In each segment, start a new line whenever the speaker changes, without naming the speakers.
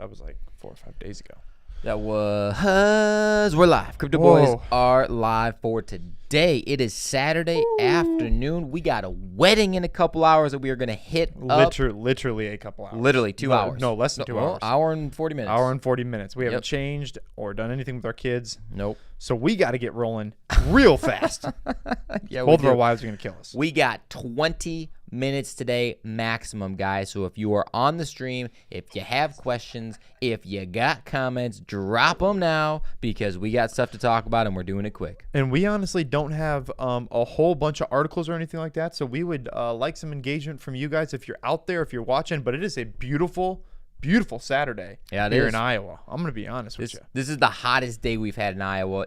That was like 4 or 5 days ago.
That was, we're live. Crypto Boys are live for today. It is Saturday afternoon. We got a wedding in a couple hours that we are going to hit up.
Literally a couple hours.
Literally 2 hours.
No, less than 2 hours.
Hour and 40 minutes.
Hour and 40 minutes. We haven't changed or done anything with our kids.
Nope.
So we got to get rolling real fast. Both of our wives are going to kill us.
We got 20 minutes today maximum, guys. So if you are on the stream, if you have questions, if you got comments, drop them now because we got stuff to talk about and we're doing it quick.
And we honestly don't have a whole bunch of articles or anything like that. So we would like some engagement from you guys if you're out there, if you're watching. But it is a beautiful Saturday here in Iowa. I'm going to be honest with you.
This is the hottest day we've had in Iowa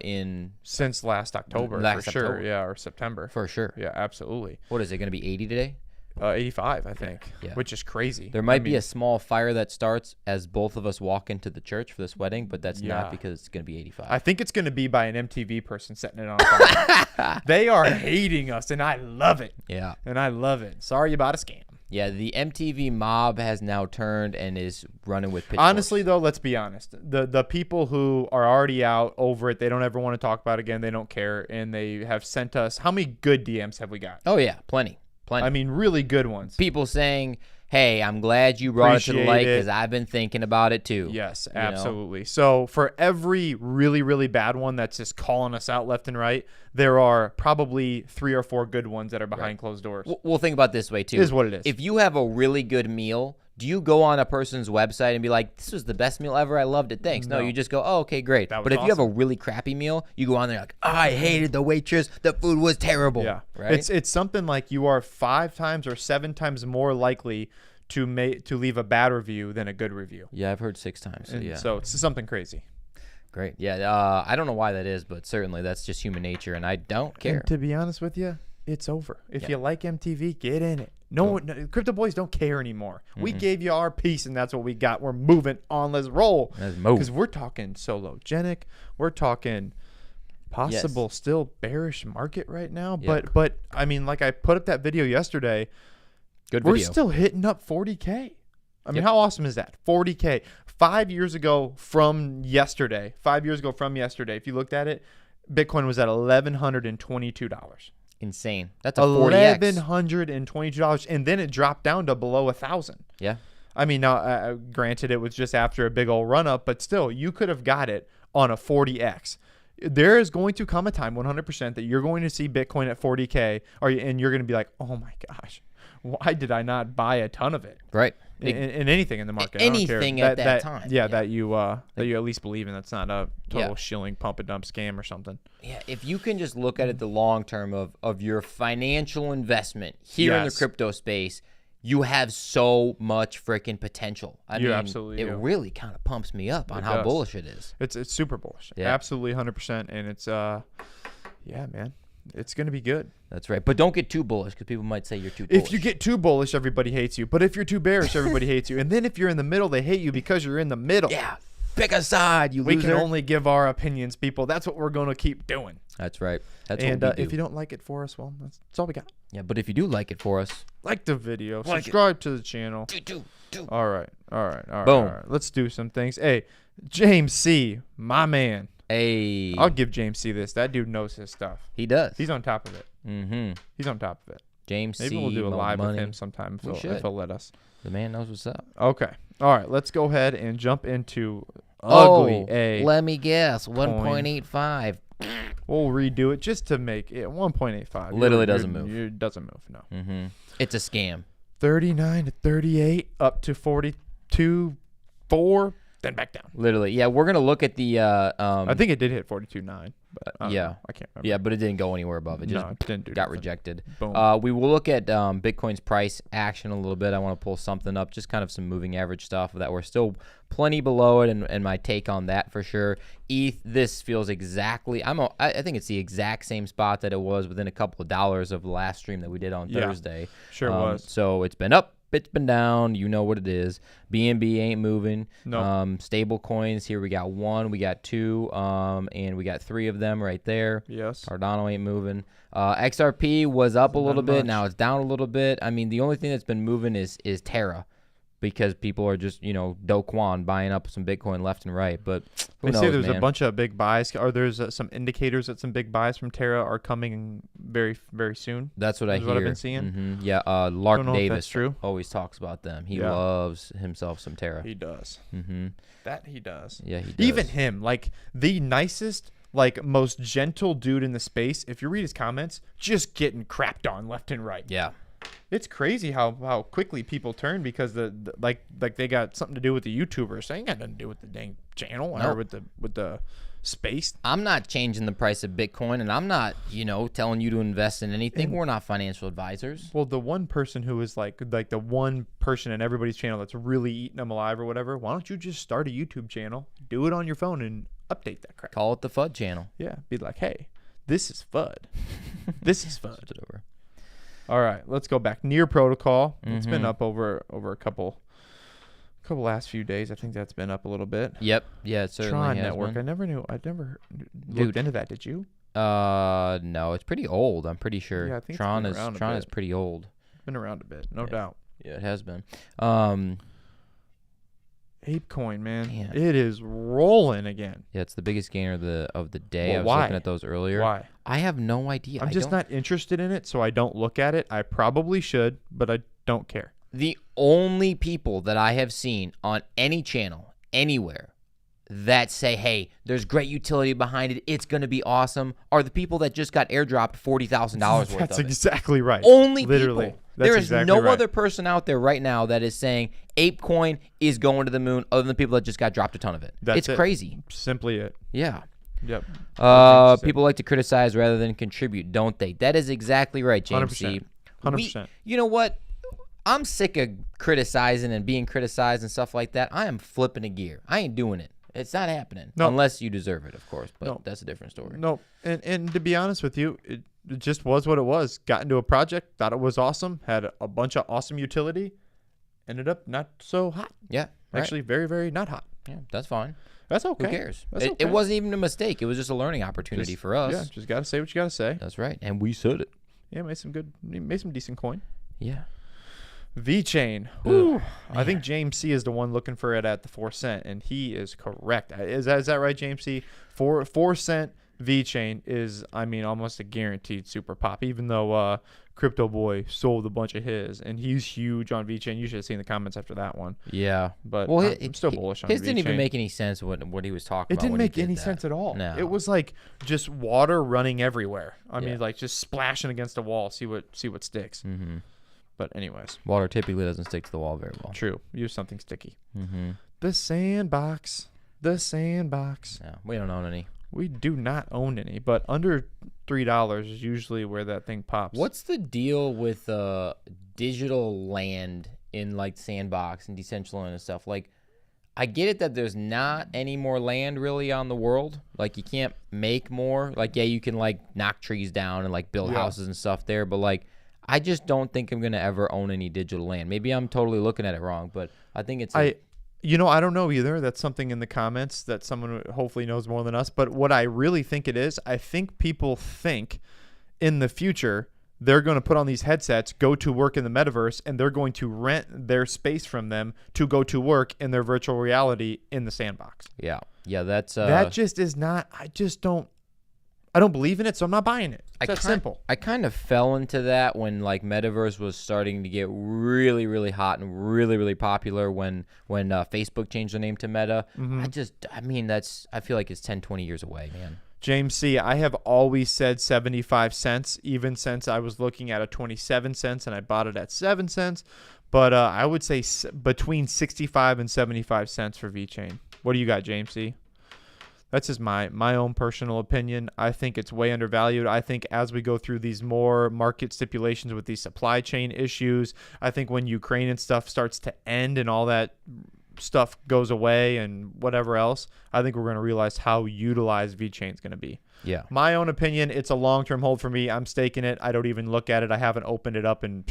since last October, for sure. Yeah, or September.
For sure.
Yeah, absolutely.
What is it going to be, 80 today?
85, I think, which is crazy.
There might be a small fire that starts as both of us walk into the church for this wedding, but that's not because it's going to be 85.
I think it's going to be by an MTV person setting it on fire. They are hating us, and I love it.
Yeah.
And I love it. Sorry about a scam.
Yeah, the MTV mob has now turned and is running with pitchforks.
Honestly, though, let's be honest. The people who are already out over it, they don't ever want to talk about it again. They don't care, and they have sent us. How many good DMs have we got?
Oh, yeah, plenty.
I mean, really good ones.
People saying, hey, I'm glad you brought it to the light because I've been thinking about it too.
Yes, absolutely. So for every really, really bad one that's just calling us out left and right, there are probably 3 or 4 good ones that are behind closed doors.
We'll think about it this way too.
It is what it is.
If you have a really good meal, do you go on a person's website and be like, this was the best meal ever, I loved it, thanks? No, you just go, oh, okay, great. But if you have a really crappy meal, you go on there like, oh, I hated the waitress, the food was terrible.
Yeah,
right?
It's something like you are 5 times or 7 times more likely to leave a bad review than a good review.
Yeah, I've heard 6 times. So,
so it's something crazy.
Great. Yeah, I don't know why that is, but certainly that's just human nature, and I don't care.
And to be honest with you, it's over. If you like MTV, get in it. No, Crypto Boys don't care anymore. We gave you our piece, and that's what we got. We're moving on. Let's roll.
Let's move.
Because we're talking sologenic. We're talking possible still bearish market right now.
Yep.
But I mean, like I put up that video yesterday. We're still hitting up 40K. I mean, how awesome is that? 40K. 5 years ago from yesterday, if you looked at it, Bitcoin was at $1,122.
Insane. That's a 40x.
$1,122, and then it dropped down to below 1,000.
Yeah.
I mean, now, granted, it was just after a big old run up, but still, you could have got it on a 40x. There is going to come a time, 100%, that you're going to see Bitcoin at 40K, and you're going to be like, oh my gosh, why did I not buy a ton of it?
Right.
In anything in the market.
Anything
I don't care.
at that time.
Yeah, that you at least believe in. That's not a total shilling pump and dump scam or something.
Yeah, if you can just look at it the long term of your financial investment here in the crypto space, you have so much freaking potential. I mean,
absolutely
it really kind of pumps me up on how bullish it is.
It's super bullish.
Yeah.
Absolutely 100%. And it's man. It's going to be good.
That's right. But don't get too bullish because people might say you're too bullish.
If you get too bullish, everybody hates you. But if you're too bearish, everybody hates you. And then if you're in the middle, they hate you because you're in the middle.
Yeah. Pick a side, you loser.
We can only give our opinions, people. That's what we're going to keep doing.
That's right. That's
and
what we do.
If you don't like it for us, well, that's all we got.
Yeah, but if you do like it for us,
like the video, subscribe to the channel.
Do.
All right.
Boom.
All right. Let's do some things. Hey, James C., my man.
Hey.
I'll give James C. this. That dude knows his stuff.
He does.
He's on top of it.
Mm-hmm.
He's on top of it.
James
Maybe
C.
we'll do a live
money.
with him sometime if he'll let us.
The man knows what's up.
Okay. All right. Let's go ahead and jump into ugly A.
Let me guess. 1.85.
We'll redo it just to make it 1.85.
Literally doesn't move.
It doesn't move, no.
Mm-hmm. It's a scam.
39 to 38, up to 42, 4, then back down.
Literally. Yeah, we're going to look at the...
I think it did hit 42.9. But I can't remember.
Yeah, but it didn't go anywhere above it.
It didn't
got rejected.
Boom.
We will look at Bitcoin's price action a little bit. I want to pull something up, just kind of some moving average stuff that we're still plenty below it, and my take on that for sure. ETH, this feels exactly. I think it's the exact same spot that it was within a couple of dollars of the last stream that we did on Thursday.
Sure was.
So it's been up. It's been down. You know what it is. BNB ain't moving.
No.
Stable coins. Here we got 1. We got 2. And we got 3 of them right there.
Yes.
Cardano ain't moving. XRP was up a little bit.
Much.
Now it's down a little bit. I mean, the only thing that's been moving is Terra. because people are just, Do Kwon buying up some Bitcoin left and right. But who
they
knows,
say there's
man?
a bunch of big buys, or there's some indicators that some big buys from Terra are coming very, very soon.
That's what I hear.
What I've been seeing.
Mm-hmm. Yeah, Lark Davis
true.
always talks about them. He loves himself some Terra.
He does.
Mm-hmm.
That he does.
Yeah, he does.
Even him, like the nicest, like most gentle dude in the space. If you read his comments, just getting crapped on left and right.
Yeah.
It's crazy how quickly people turn because the like they got something to do with the YouTubers. They ain't got nothing to do with the dang channel or with the space.
I'm not changing the price of Bitcoin, and I'm not, telling you to invest in anything. We're not financial advisors.
Well, the one person who is like the one person in everybody's channel that's really eating them alive or whatever, why don't you just start a YouTube channel, do it on your phone, and update that crap?
Call it the FUD channel.
Yeah, be like, hey, this is FUD. This is FUD. All right, let's go back. Near Protocol. It's been up over a couple last few days. I think that's been up a little bit.
Yep. Yeah, it certainly
Tron
has
Network.
been.
I never looked into that. Did you?
No, it's pretty old. I'm pretty sure.
Yeah, I think
Tron is pretty old.
Been around a bit, no doubt.
Yeah, it has been.
Apecoin, man,
Man.
it is rolling again.
Yeah, it's the biggest gainer of the day.
Well,
I was
why?
looking at those earlier.
Why?
I have no idea.
I'm just not interested in it, so I don't look at it. I probably should, but I don't care.
The only people that I have seen on any channel, anywhere, that say, hey, there's great utility behind it, it's going to be awesome, are the people that just got airdropped $40,000 worth of it.
That's exactly right.
Only
Literally.
people.
That's
There is
exactly
no
right.
other person out there right now that is saying Apecoin is going to the moon other than the people that just got dropped a ton of it.
It's
crazy.
Simply it.
Yeah.
Yep.
People like to criticize rather than contribute, don't they? That is exactly right, James
100%.
C.
100%.
You know what? I'm sick of criticizing and being criticized and stuff like that. I am flipping a gear. I ain't doing it. It's not happening.
No.
Unless you deserve it, of course. But
No.
that's a different story.
No, and to be honest with you, it just was what it was. Got into a project, thought it was awesome, had a bunch of awesome utility, ended up not so hot.
Yeah. Right.
Actually, very, very not hot.
Yeah, that's fine.
That's okay.
Who cares?
That's
It
okay.
wasn't even a mistake. It was just a learning opportunity for us.
Yeah, just got to say what you got to say.
That's right. And we said it.
Yeah, made some decent coin.
Yeah.
VChain.
Ooh,
I think James C is the one looking for it at the 4 cent, and he is correct. Is that right, James C? 4 cent VChain is, almost a guaranteed super pop, even though Crypto Boy sold a bunch of his, and he's huge on VChain. You should have seen the comments after that one.
Yeah.
But
Well,
I'm still bullish on
his
VChain.
didn't even make any sense what he was talking
It
about.
didn't
when he
make
did
any
that.
sense at all.
No.
It was like just water running everywhere.
Yeah.
Like just splashing against a wall, see what sticks.
Mm-hmm.
But anyways,
Water typically doesn't stick to the wall very well.
true. Use something sticky.
Mm-hmm.
The sandbox.
Yeah, we don't own any.
We do not own any, but under $3 is usually where that thing pops.
What's the deal with digital land in like Sandbox and Decentraland and stuff? Like, I get it that there's not any more land really on the world. Like, you can't make more. Like, yeah, you can like knock trees down and like build houses and stuff there, but like, I just don't think I'm gonna ever own any digital land. Maybe I'm totally looking at it wrong, but I think it's.
I don't know either. That's something in the comments that someone hopefully knows more than us. But what I really think it is, I think people think in the future they're going to put on these headsets, go to work in the metaverse, and they're going to rent their space from them to go to work in their virtual reality in the sandbox.
Yeah, that's
that just is not. I don't believe in it, so I'm not buying it. It's simple.
I kind of fell into that when like Metaverse was starting to get really, really hot and really, really popular when Facebook changed their name to Meta.
Mm-hmm.
I feel like it's 10, 20 years away, man.
James C., I have always said 75 cents, even since I was looking at a 27 cents and I bought it at 7 cents. But I would say between 65 and 75 cents for VChain. What do you got, James C.? That's just my own personal opinion. I think it's way undervalued. I think as we go through these more market stipulations with these supply chain issues, I think when Ukraine and stuff starts to end and all that stuff goes away and whatever else, I think we're going to realize how utilized VChain is going to be.
Yeah.
My own opinion, it's a long-term hold for me. I'm staking it. I don't even look at it. I haven't opened it up in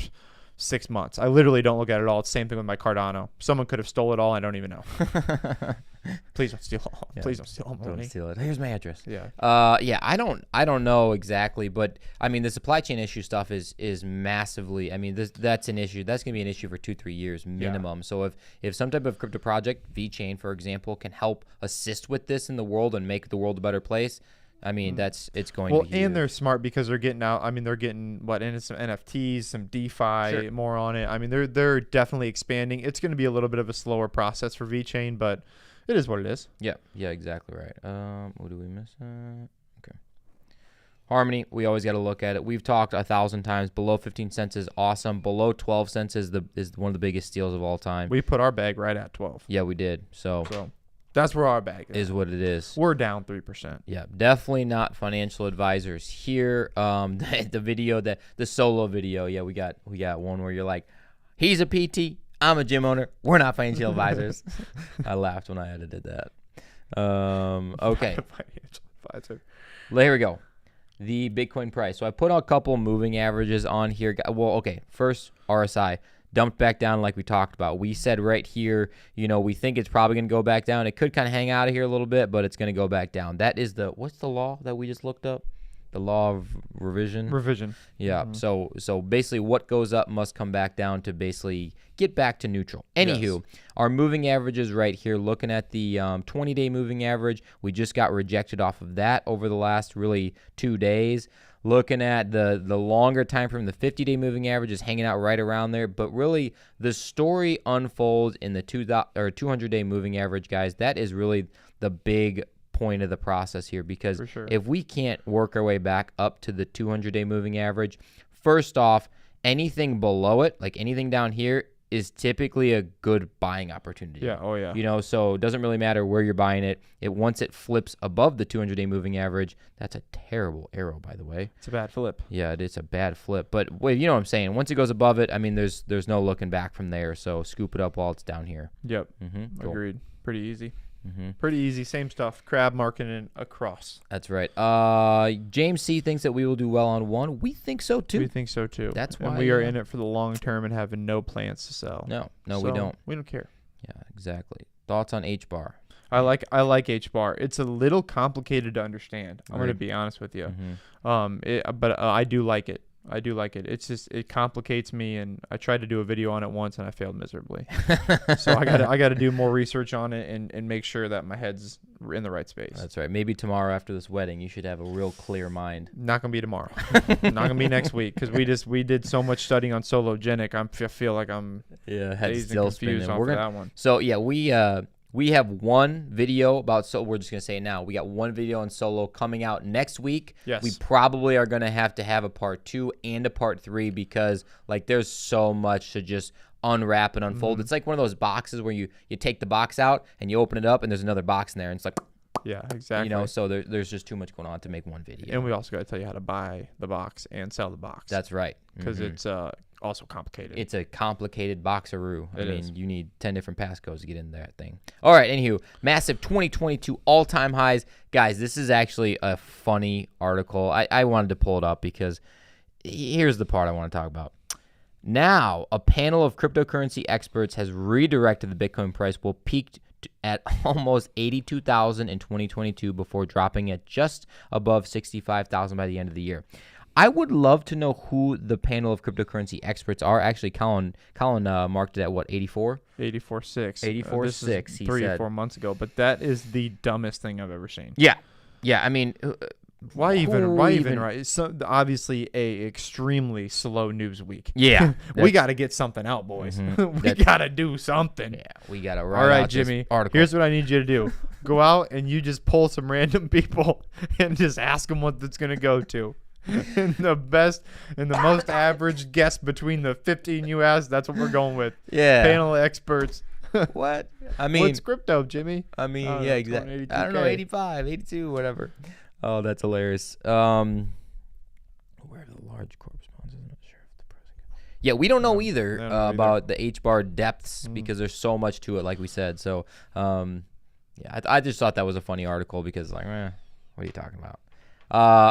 6 months. I literally don't look at it at all. It's the same thing with my Cardano. Someone could have stole it all. I don't even know. Please don't steal all. Yeah. Please don't steal all my money.
Don't steal it. Here's my address.
Yeah.
Yeah. I don't know exactly, but I mean the supply chain issue stuff is massively. I mean that's an issue. That's gonna be an issue for 2-3 years minimum. Yeah. So if some type of crypto project, VChain for example, can help assist with this in the world and make the world a better place, I mean, it's going to be huge.
And they're smart because they're getting out. I mean, they're getting into some NFTs, some DeFi, more on it. I mean, they're definitely expanding. It's going to be a little bit of a slower process for VChain, but it is what it is.
Yeah, exactly right. What do we miss? Okay. Harmony, we always got to look at it. We've talked 1,000 times. Below 15 cents is awesome. Below 12 cents is one of the biggest steals of all time.
We put our bag right at 12.
Yeah, we did. So
that's where our bag
is what it is.
We're down 3%.
Yeah, definitely not financial advisors here. The video the solo video. Yeah, we got one where you're like, he's a PT, I'm a gym owner. We're not financial advisors. I laughed when I edited that. Okay.
Financial advisor.
Here we go. The Bitcoin price. So I put a couple moving averages on here. Well, okay. First, RSI. Dumped back down like we talked about. We said right here, we think it's probably going to go back down. It could kind of hang out of here a little bit, but it's going to go back down. That is what's the law that we just looked up? The law of revision?
Revision.
Yeah. Mm-hmm. So basically what goes up must come back down to basically get back to neutral. Anywho, our moving averages right here, looking at the 20-day moving average, we just got rejected off of that over the last really 2 days. Looking at the longer time frame, the 50-day moving average is hanging out right around there. But really, the story unfolds in the 200-day moving average, guys. That is really the big point of the process here, because if we can't work our way back up to the 200-day moving average, first off, anything below it, like anything down here, is typically a good buying opportunity.
Yeah. Oh, yeah.
So it doesn't really matter where you're buying it. Once it flips above the 200-day moving average, that's a terrible arrow, by the way.
It's a bad flip.
Yeah, it's a bad flip. But you know what I'm saying. Once it goes above it, I mean, there's no looking back from there. So scoop it up while it's down here.
Yep. Cool. Agreed. Pretty easy. Pretty easy. Same stuff. Crab marketing across.
That's right. James C thinks that we will do well on one. We think so too.
We think so too.
That's why.
And we are in it for the long term and having no plans to sell.
No, we don't.
We don't care.
Yeah, exactly. Thoughts on HBAR?
I like HBAR. It's a little complicated to understand. I'm going to be honest with you. But I do like it. It's just, it complicates me, and I tried to do a video on it once and I failed miserably. So I got to do more research on it and make sure that my head's in the right space.
That's right. Maybe tomorrow after this wedding, you should have a real clear mind.
Not gonna be tomorrow. Not gonna be next week, because we did so much studying on Sologenic. I feel like I'm
head still spinning.
Off that one.
So yeah, we have one video about we're just going to say it now. We got one video on Solo coming out next week.
Yes.
We probably are going to have a part 2 and a part 3, because there's so much to just unwrap and unfold. It's like one of those boxes where you take the box out and you open it up and there's another box in there, and it's like,
yeah, exactly.
So there's just too much going on to make one video.
And we also got to tell you how to buy the box and sell the box.
That's right.
Because it's also complicated.
It's a complicated boxaroo. I mean, you need 10 different passcodes to get in that thing. All right, anywho, massive 2022 all-time highs. Guys, this is actually a funny article. I wanted to pull it up because here's the part I want to talk about. Now, a panel of cryptocurrency experts has redirected the Bitcoin price will peak at almost 82,000 in 2022 before dropping at just above 65,000 by the end of the year. I would love to know who the panel of cryptocurrency experts are. Actually, Colin marked it at what, 84?
84.6.
84.6.
He 3 or 4 months ago, but that is the dumbest thing I've ever seen.
Yeah. I mean,
why even right? So obviously a extremely slow news week.
Yeah,
we got to get something out, boys. We got to do something.
Yeah, we got to write.
All right,
out
Jimmy.
This article.
Here's what I need you to do: go out and you just pull some random people and just ask them what it's gonna go to. And the best and the most average guess between the 15 you asked, that's what we're going with.
Yeah.
Panel experts.
What? I mean,
what's crypto, Jimmy?
I mean, yeah, exactly. I don't know, 85, 82, whatever. Oh, that's hilarious. Where do the large corp sponsors? I'm not sure if the president. Yeah, we don't know either about the HBAR depths because there's so much to it, like we said. So, yeah, I just thought that was a funny article because, what are you talking about?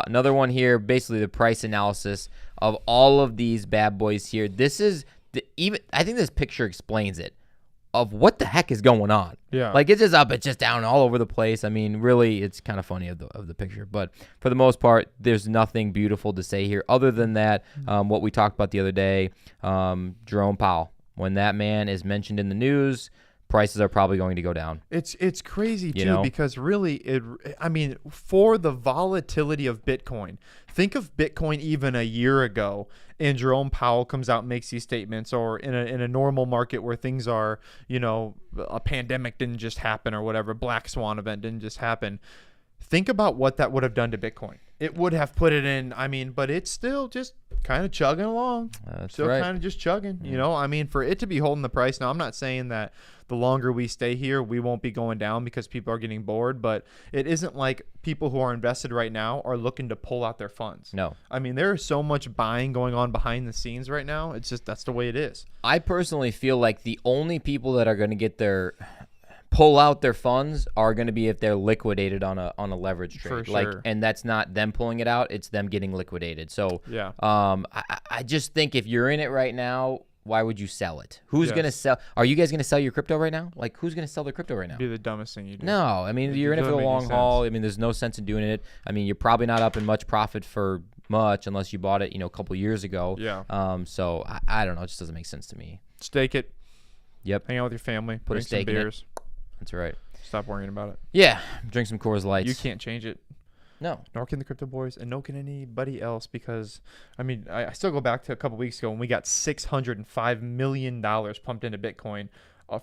Another one here, basically the price analysis of all of these bad boys here. This is I think this picture explains it. Of what the heck is going on?
Yeah,
like it's just up, it's just down, all over the place. I mean, really, it's kind of funny of the picture, but for the most part, there's nothing beautiful to say here other than that. What we talked about the other day, Jerome Powell. When that man is mentioned in the news, prices are probably going to go down.
It's crazy too, because really for the volatility of Bitcoin, think of Bitcoin even a year ago, and Jerome Powell comes out and makes these statements, or in a normal market where things are, a pandemic didn't just happen or whatever, black swan event didn't just happen. Think about what that would have done to Bitcoin. It would have put it in, but it's still just kind of chugging along. Still kind of just chugging, for it to be holding the price. Now, I'm not saying that the longer we stay here, we won't be going down because people are getting bored, but it isn't like people who are invested right now are looking to pull out their funds.
No.
There is so much buying going on behind the scenes right now. It's just, that's the way it is.
I personally feel like the only people that are going to get pull out their funds are going to be if they're liquidated on a leverage trade.
For sure.
And that's not them pulling it out, it's them getting liquidated. So
yeah.
I just think if you're in it right now, why would you sell it? Who's going to sell? Are you guys going to sell your crypto right now? Like, who's going to sell their crypto right now?
It'd be the dumbest thing you do.
No, you're in it for the long haul. There's no sense in doing it. You're probably not up in much profit for much unless you bought it, a couple years ago.
Yeah.
So I don't know. It just doesn't make sense to me.
Stake it.
Yep.
Hang out with your family.
Put a stake
in beers.
That's right.
Stop worrying about it.
Yeah. Drink some Coors Lights.
You can't change it.
No.
Nor can the crypto boys, and nor can anybody else, because, I still go back to a couple weeks ago when we got $605 million pumped into Bitcoin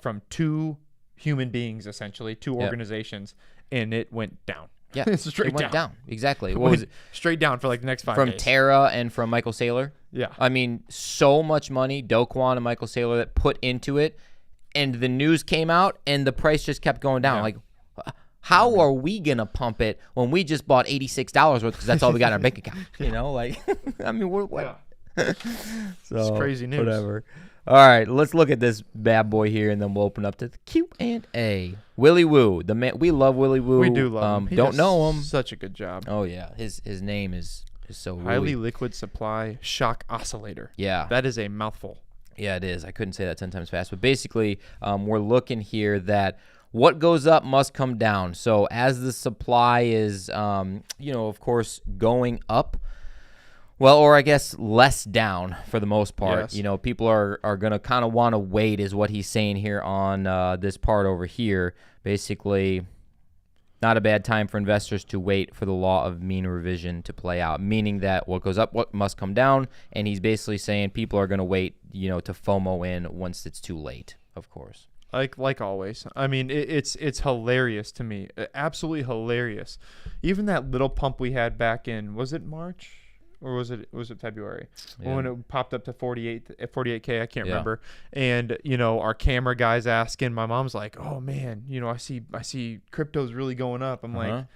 from two human beings, essentially, two organizations, and it went down.
Yeah.
It went
down. Exactly. What was it?
Straight down for like the next 5
days.
From
Terra and from Michael Saylor?
Yeah.
So much money, Do Kwon and Michael Saylor, that put into it, and the news came out, and the price just kept going down. Yeah. How are we going to pump it when we just bought $86 worth because that's all we got in our bank account? What?
Yeah. So, it's crazy news.
Whatever. All right, let's look at this bad boy here, and then we'll open up to the Q&A. Willy Woo, the man. We love Willy Woo.
We do love him. He
don't know him.
Such a good job.
Oh, yeah. His name is so
highly liquid supply shock oscillator.
Yeah.
That is a mouthful.
Yeah, it is. I couldn't say that 10 times fast. But basically, we're looking here that what goes up must come down. So as the supply is, of course, going up, well, or I guess less down for the most part.
Yes.
People are going to kind of want to wait, is what he's saying here on this part over here. Basically, not a bad time for investors to wait for the law of mean revision to play out, meaning that what goes up, what must come down. And he's basically saying people are going to wait, to FOMO in once it's too late, of course.
Like always. It's hilarious to me. Absolutely hilarious. Even that little pump we had back in, was it March or was it February? Yeah. When it popped up to 48K, I can't remember. And, our camera guy's asking, my mom's like, "Oh man, I see crypto's really going up." I'm like,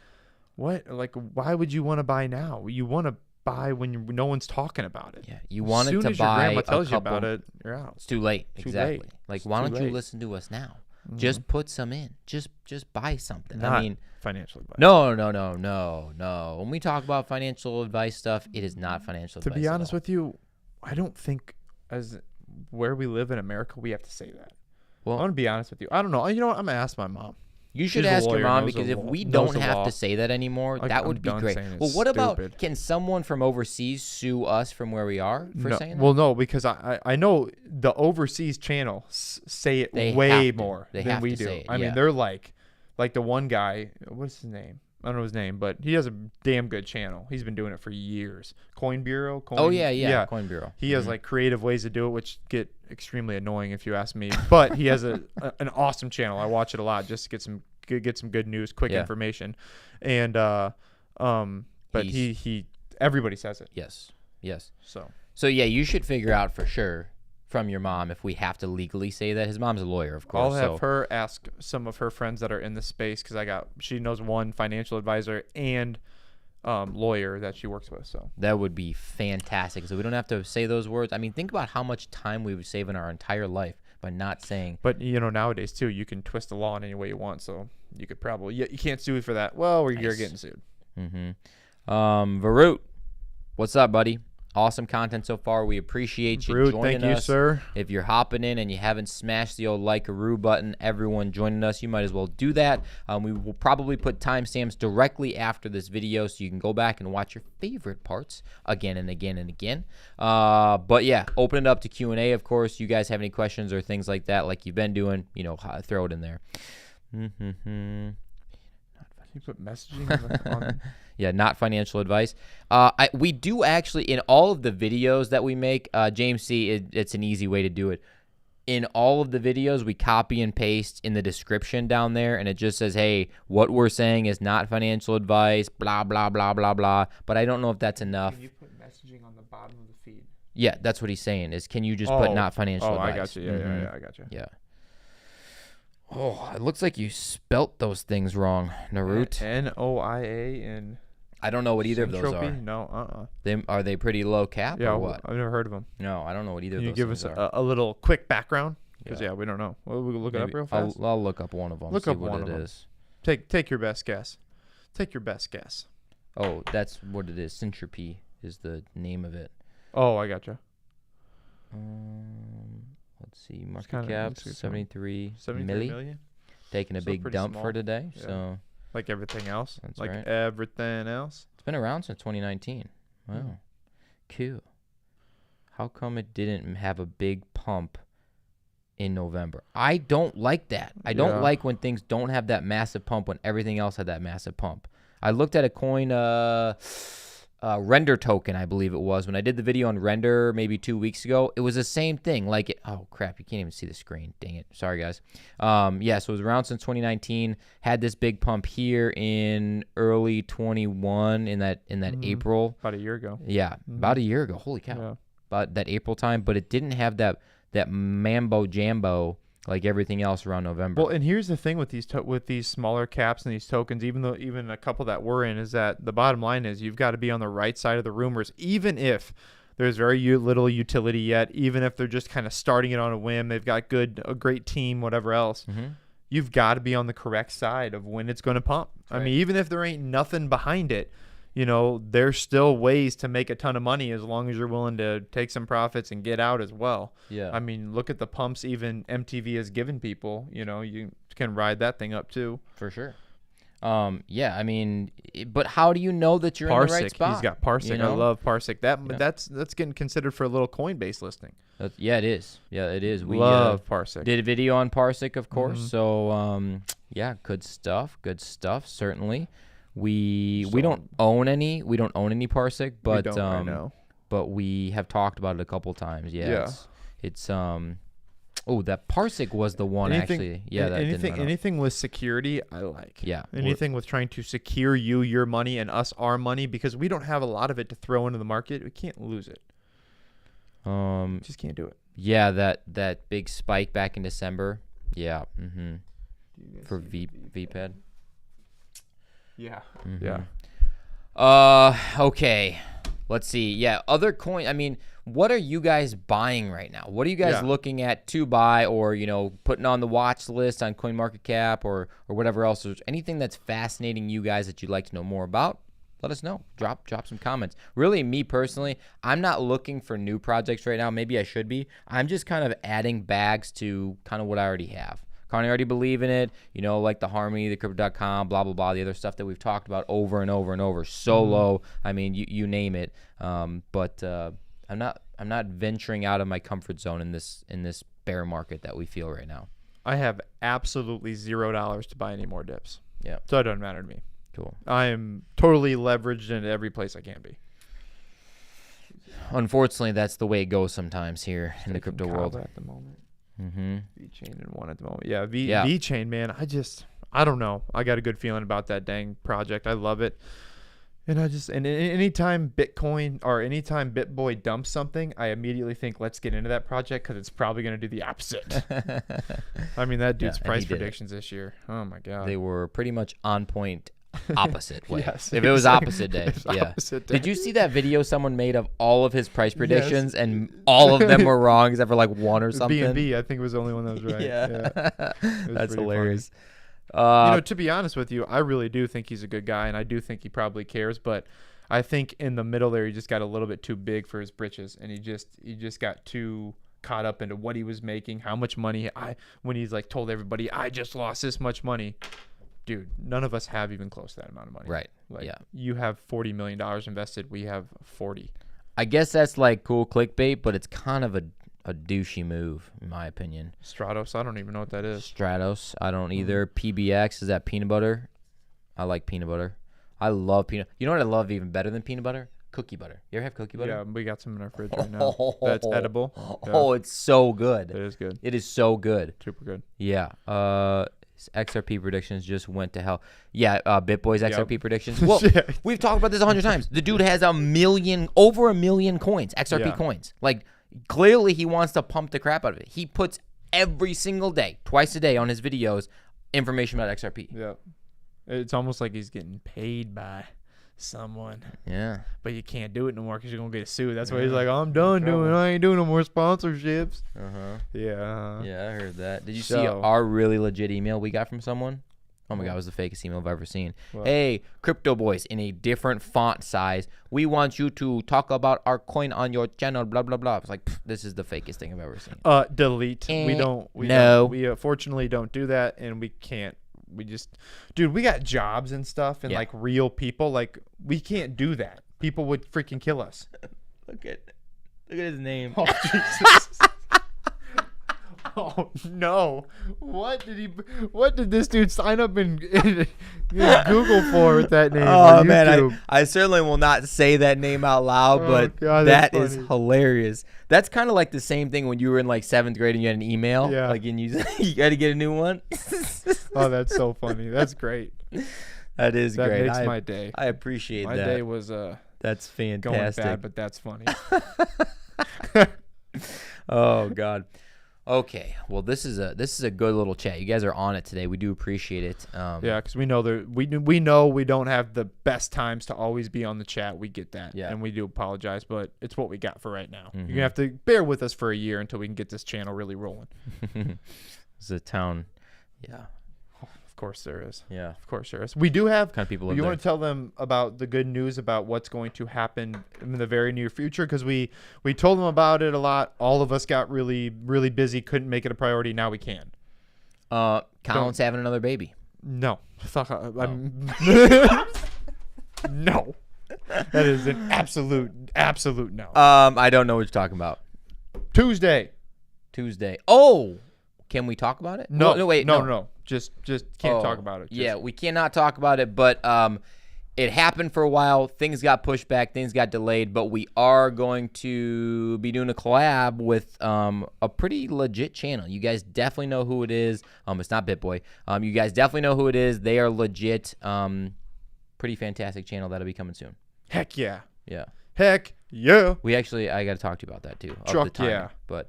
"What? Like, why would you want to buy now? You want to buy when no one's talking about it."
Yeah, you wanted to buy.
As soon as your grandma tells you about it, you're out.
It's too late. Exactly. Like, why don't you listen to us now? Mm-hmm. Just put some in. Just buy something.
Not financial advice.
No. When we talk about financial advice stuff, it is not financial advice.
To be honest with you, I don't think as where we live in America, we have to say that. Well, I want to be honest with you. I don't know. You know what? I'm gonna ask my mom.
You should ask your mom, because if we don't have to say that anymore, that would be great. Well, what about, can someone from overseas sue us from where we are for saying that?
Well, no, because I know the overseas channel say it way more than we do. They're like the one guy, what's his name? I don't know his name, but he has a damn good channel. He's been doing it for years. Coin Bureau.
Coin Bureau.
He has like creative ways to do it, which get extremely annoying if you ask me. But he has an awesome channel. I watch it a lot just to get some good news, quick information, and but he everybody says it.
Yes. So yeah, you should figure out for sure from your mom if we have to legally say that. His mom's a lawyer, of course.
I'll have her ask some of her friends that are in the space, because she knows one financial advisor and lawyer that she works with. So
that would be fantastic. So we don't have to say those words. Think about how much time we would save in our entire life by not saying.
But nowadays too, you can twist the law in any way you want. So you could probably you can't sue for that. Well, you're getting sued.
Varut, what's up, buddy? Awesome content so far. We appreciate you joining us.
Thank you, sir.
If you're hopping in and you haven't smashed the old like-a-roo button, everyone joining us, you might as well do that. We will probably put timestamps directly after this video so you can go back and watch your favorite parts again and again and again. But yeah, open it up to Q&A, of course. You guys have any questions or things like that, like you've been doing, throw it in there.
You put messaging on.
Yeah, not financial advice. We do actually, in all of the videos that we make, James C., it's an easy way to do it. In all of the videos, we copy and paste in the description down there, and it just says, hey, what we're saying is not financial advice, blah, blah, blah, blah, blah. But I don't know if that's enough.
Can you put messaging on the bottom of the feed?
Yeah, that's what he's saying, is can you just put not financial advice?
I got you. Yeah, I got you.
Yeah. Oh, it looks like you spelt those things wrong, Narut.
N-O-I-A and...
I don't know what either of those are.
No,
Are they pretty low cap or what?
I've never heard of them.
No, I don't know what either
of those
things are.
Can you give us a little quick background? Because, we don't know. We'll look it up real fast.
I'll look up one of them, see what it is.
Take your best guess. Take your best guess.
Oh, that's what it is. Syntropy is the name of it.
Oh, I gotcha.
Let's see. Market cap, 73 million. Taking a big dump
small
for today.
Yeah.
So,
like everything else.
That's
like
right.
everything else.
It's been around since 2019. Wow. Cool. How come it didn't have a big pump in November? I don't like that. I don't like when things don't have that massive pump when everything else had that massive pump. I looked at a coin, Render token, I believe it was. When I did the video on Render maybe 2 weeks ago, it was the same thing. Oh, crap, you can't even see the screen. Dang it. Sorry, guys. So it was around since 2019. Had this big pump here in early 21 in that April.
About a year ago.
Yeah, about a year ago. Holy cow.
Yeah.
About that April time, but it didn't have that mambo jambo like everything else around November.
Well, and here's the thing with these smaller caps and these tokens, even a couple that we're in, is that the bottom line is you've got to be on the right side of the rumors, even if there's very little utility yet, even if they're just kind of starting it on a whim, they've got a great team, whatever else. You've got to be on the correct side of when it's going to pump.
Right.
I mean, even if there ain't nothing behind it, there's still ways to make a ton of money as long as you're willing to take some profits and get out as well.
Yeah.
I mean, look at the pumps even MTV has given people. You can ride that thing up too.
For sure. Yeah, I mean, but how do you know that you're in the right spot?
He's got Parsec. I love Parsec. That's getting considered for a little Coinbase listing.
Yeah, it is. Yeah, it is. We
love Parsec.
Did a video on Parsec, of course. So, yeah, good stuff. Good stuff, certainly. We don't own any. We don't own any Parsec, but
we don't right now.
But we have talked about it a couple times. Yeah. It's oh, that Parsec was the one actually. Yeah, that
anything with security, I like.
Yeah.
Anything with trying to secure your money and us our money, because we don't have a lot of it to throw into the market. We can't lose it. Just can't do it.
Yeah, that big spike back in December. Yeah. For VPED.
Yeah.
Yeah. Okay. Let's see. Yeah, other coin. I mean, what are you guys buying right now? What are you guys looking at to buy, or putting on the watch list on CoinMarketCap or whatever else? Is anything that's fascinating you guys that you'd like to know more about? Let us know. Drop some comments. Really, me personally, I'm not looking for new projects right now. Maybe I should be. I'm just kind of adding bags to kind of what I already have. I already believe in it, like the Harmony, the Crypto.com, blah, blah, blah, the other stuff that we've talked about over and over and over. Solo, I mean, you name it. But I'm not venturing out of my comfort zone in this bear market that we feel right now.
I have absolutely $0 to buy any more dips.
Yeah.
So it doesn't matter to me.
Cool.
I am totally leveraged into every place I can be.
Unfortunately, that's the way it goes sometimes here in the crypto world.
At the moment. VChain and one at the moment. Yeah,
yeah.
VChain, man. I don't know. I got a good feeling about that dang project. I love it. And anytime Bitcoin or anytime BitBoy dumps something, I immediately think, let's get into that project because it's probably going to do the opposite. I mean, that dude's price predictions this year. Oh, my God.
They were pretty much on point opposite way.
Yes,
if it was opposite day. Yeah.
Opposite day.
Did you see that video someone made of all of his price predictions and all of them were wrong except for like one or something?
B&B, I think, was the only one that was right.
Yeah. That's hilarious.
To be honest with you, I really do think he's a good guy, and I do think he probably cares. But I think in the middle there, he just got a little bit too big for his britches, and he just got too caught up into what he was making, how much money. When he's like told everybody, I just lost this much money. Dude, none of us have even close to that amount of money.
Right.
Like,
yeah.
You have $40 million invested. We have 40.
I guess that's like cool clickbait, but it's kind of a douchey move, in my opinion.
Stratos, I don't even know what that is.
Stratos, I don't either. PBX, is that peanut butter? I like peanut butter. I love peanut. You know what I love even better than peanut butter? Cookie butter. You ever have cookie butter?
Yeah, we got some in our fridge right now. That's edible. Yeah.
Oh, it's so good.
It is good.
It is so good.
Super good.
Yeah. XRP predictions just went to hell. Yeah, BitBoy's XRP predictions. Well, we've talked about this 100 times. The dude has over 1 million coins, XRP coins. Like, clearly he wants to pump the crap out of it. He puts every single day, twice a day on his videos, information about XRP.
Yeah. It's almost like he's getting paid by someone.
Yeah.
But you can't do it no more because you're going to get sued. That's why he's like, I'm done doing it. I ain't doing no more sponsorships.
Uh-huh.
Yeah.
Yeah, I heard that. Did you see our really legit email we got from someone? Oh my God, it was the fakest email I've ever seen. What? Hey, crypto boys, in a different font size, we want you to talk about our coin on your channel, blah, blah, blah. It's like, this is the fakest thing I've ever seen.
Delete. We fortunately don't do that, and we can't. Dude, we got jobs and stuff and like real people. Like, we can't do that. People would freaking kill us.
Look at his name.
Oh, Jesus. Oh no! What did this dude sign up in Google for with that name?
Oh man, I certainly will not say that name out loud, but God, that is hilarious. That's kind of like the same thing when you were in like 7th grade and you had an email. Yeah. Like, and you got to get a new one.
Oh, that's so funny. That's great.
That is great.
That makes my day.
I appreciate that.
My day was
that's fantastic.
Going bad, but that's funny.
Oh God. Okay, well, this is a good little chat. You guys are on it today. We do appreciate it.
Yeah, because we know we don't have the best times to always be on the chat. We get that, and we do apologize, but it's what we got for right now. You're gonna have to bear with us for a year until we can get this channel really rolling.
It's a town, yeah.
Of course there is.
Yeah,
of course there is. We do have
kind of people.
You want to tell them about the good news about what's going to happen in the very near future? Because we told them about it a lot. All of us got really busy, couldn't make it a priority. Now we can.
Colin's having another baby.
No, no. That is an absolute no.
I don't know what you're talking about.
Tuesday.
Oh, can we talk about it?
No, wait, no. Just can't talk about it.
Yeah, we cannot talk about it, but it happened for a while. Things got pushed back. Things got delayed, but we are going to be doing a collab with a pretty legit channel. You guys definitely know who it is. It's not BitBoy. You guys definitely know who it is. They are legit. Pretty fantastic channel that'll be coming soon.
Heck yeah.
Yeah.
Heck yeah.
I got to talk to you about that too.
Truck, yeah.
But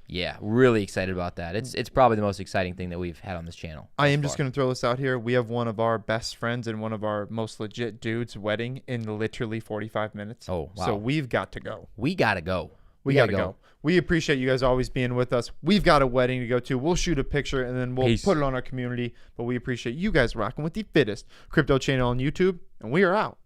yeah, really excited about that. It's probably the most exciting thing that we've had on this channel.
I am just going to throw this out here. We have one of our best friends and one of our most legit dudes' wedding in literally 45 minutes.
Oh, wow.
So we've got to go.
We got to go.
We got to go. We appreciate you guys always being with us. We've got a wedding to go to. We'll shoot a picture and then we'll put it on our community. But we appreciate you guys rocking with the fittest crypto channel on YouTube. And we are out.